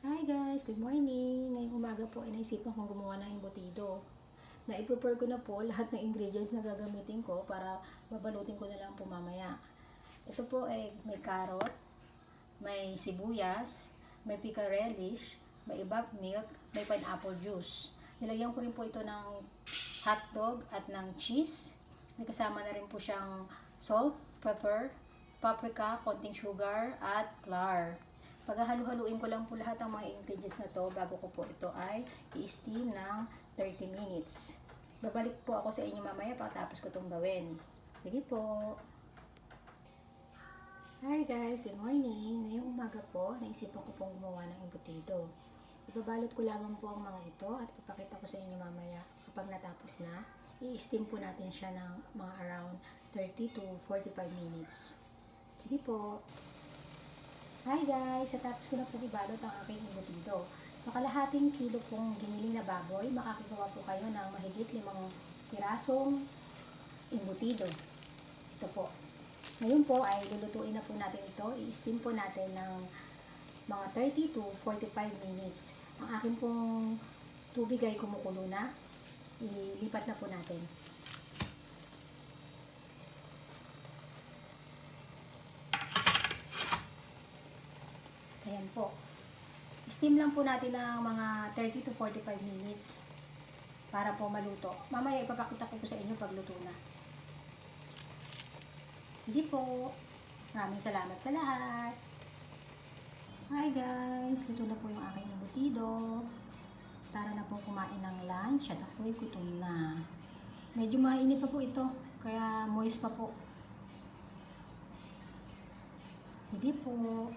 Hi guys! Good morning! Ngayong umaga po ay naisipan kong gumawa ng embutido. Na-prepare ko na po lahat ng ingredients na gagamitin ko para babalutin ko na lang po mamaya. Ito po ay may carrot, may sibuyas, may pickle relish, may evap milk, may pineapple juice. Nilagyan ko rin po ito ng hotdog at ng cheese. May kasama na rin po siyang salt, pepper, paprika, konting sugar, at flour. Paghahalu-haluin ko lang po lahat ng mga ingredients na to bago ko po ito ay i-steam ng 30 minutes. Babalik po ako sa inyo mamaya pagkatapos ko itong gawin. Sige po. Hi guys, good morning. Ngayong umaga po, naisipan ko pong gumawa ng embutido. Ibabalot ko lamang po ang mga ito at ipapakita ko sa inyo mamaya kapag natapos na. I-steam po natin siya ng mga around 30 to 45 minutes. Sige po. Hi guys! Sa tapos ko na po ibalot ang aking embutido. Sa kalahating kilo pong giniling na baboy, makakagawa po kayo ng mahigit 5 pirasong embutido. Ito po. Ngayon po ay lulutuin na po natin ito. I-steam po natin ng mga 30 to 45 minutes. Ang aking pong tubig ay kumukulo na. Ilipat na po natin. Ayan po. Steam lang po natin ng mga 30 to 45 minutes para po maluto. Mamaya ipapakita ko po sa inyo pag luto na. Sige po. Maraming salamat sa lahat. Hi guys! Luto na po yung aking embutido. Tara na po kumain ng lunch at ako'y gutom na. Medyo mainit pa po ito. Kaya moist pa po. Sige po.